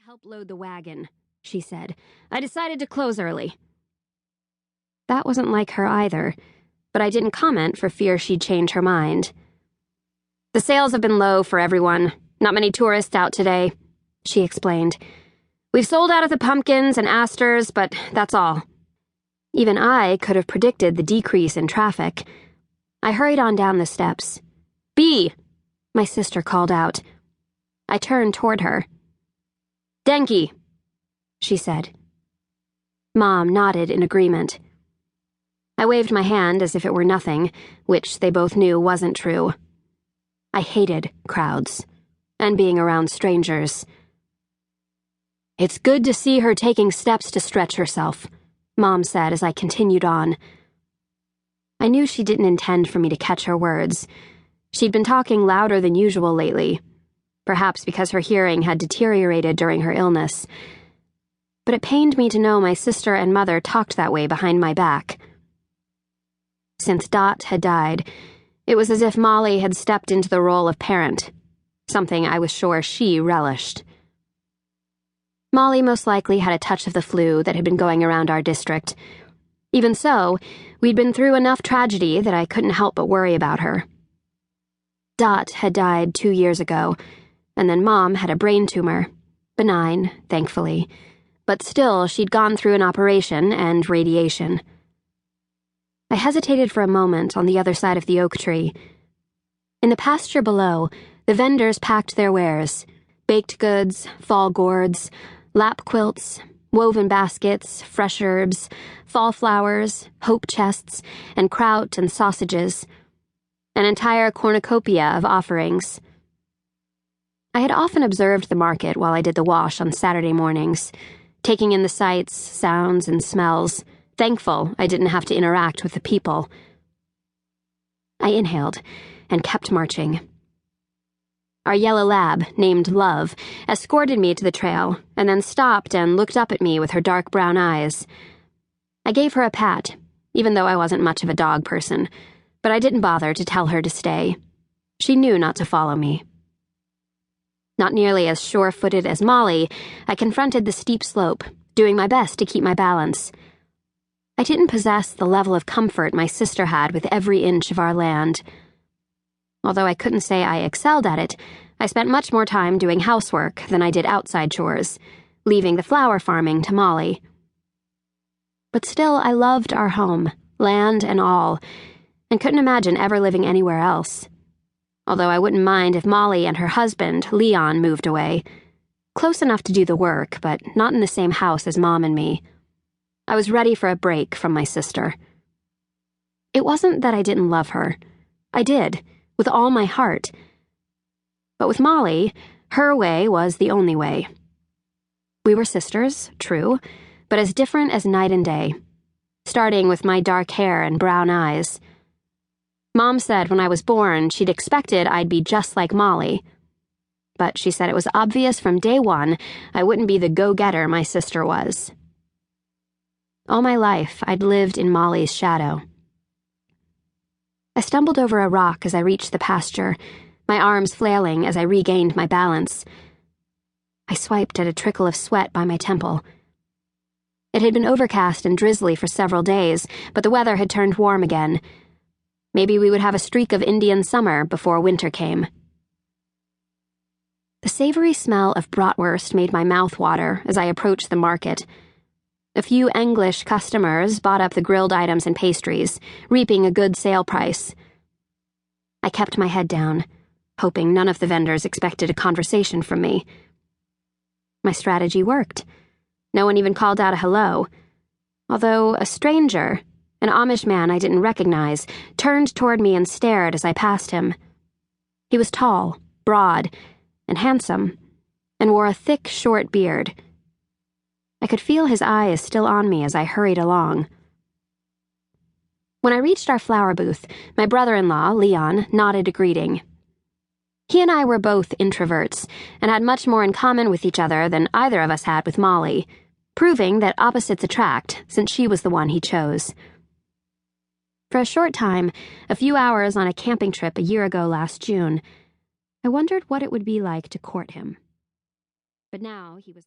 help load the wagon," she said. "I decided to close early." That wasn't like her either, but I didn't comment for fear she'd change her mind. "The sales have been low for everyone. Not many tourists out today," she explained. "We've sold out of the pumpkins and asters, but that's all." Even I could have predicted the decrease in traffic. I hurried on down the steps. "Bee!" my sister called out. I turned toward her. "Denki," she said. Mom nodded in agreement. I waved my hand as if it were nothing, which they both knew wasn't true. I hated crowds, and being around strangers. "It's good to see her taking steps to stretch herself," Mom said as I continued on. I knew she didn't intend for me to catch her words. She'd been talking louder than usual lately, perhaps because her hearing had deteriorated during her illness. But it pained me to know my sister and mother talked that way behind my back. Since Dot had died, it was as if Molly had stepped into the role of parent, something I was sure she relished. Molly most likely had a touch of the flu that had been going around our district. Even so, we'd been through enough tragedy that I couldn't help but worry about her. Dot had died 2 years ago, and then Mom had a brain tumor. Benign, thankfully, but still she'd gone through an operation and radiation. I hesitated for a moment on the other side of the oak tree. In the pasture below, the vendors packed their wares: baked goods, fall gourds, lap quilts, woven baskets, fresh herbs, fall flowers, hope chests, and kraut and sausages. An entire cornucopia of offerings. I had often observed the market while I did the wash on Saturday mornings, taking in the sights, sounds, and smells, thankful I didn't have to interact with the people. I inhaled and kept marching. Our yellow lab, named Love, escorted me to the trail and then stopped and looked up at me with her dark brown eyes. I gave her a pat, even though I wasn't much of a dog person, but I didn't bother to tell her to stay. She knew not to follow me. Not nearly as sure-footed as Molly, I confronted the steep slope, doing my best to keep my balance. I didn't possess the level of comfort my sister had with every inch of our land. Although I couldn't say I excelled at it, I spent much more time doing housework than I did outside chores, leaving the flower farming to Molly. But still, I loved our home, land and all, and couldn't imagine ever living anywhere else. Although I wouldn't mind if Molly and her husband, Leon, moved away. Close enough to do the work, but not in the same house as Mom and me. I was ready for a break from my sister. It wasn't that I didn't love her. I did, with all my heart. But with Molly, her way was the only way. We were sisters, true, but as different as night and day, starting with my dark hair and brown eyes. Mom said when I was born she'd expected I'd be just like Molly, but she said it was obvious from day one I wouldn't be the go-getter my sister was. All my life, I'd lived in Molly's shadow. I stumbled over a rock as I reached the pasture, my arms flailing as I regained my balance. I swiped at a trickle of sweat by my temple. It had been overcast and drizzly for several days, but the weather had turned warm again. Maybe we would have a streak of Indian summer before winter came. The savory smell of bratwurst made my mouth water as I approached the market. A few English customers bought up the grilled items and pastries, reaping a good sale price. I kept my head down, hoping none of the vendors expected a conversation from me. My strategy worked. No one even called out a hello, although a stranger, an Amish man I didn't recognize, turned toward me and stared as I passed him. He was tall, broad, and handsome, and wore a thick, short beard. I could feel his eyes still on me as I hurried along. When I reached our flower booth, my brother-in-law, Leon, nodded a greeting. He and I were both introverts, and had much more in common with each other than either of us had with Molly, proving that opposites attract, since she was the one he chose. For a short time, a few hours on a camping trip a year ago last June, I wondered what it would be like to court him. But now he was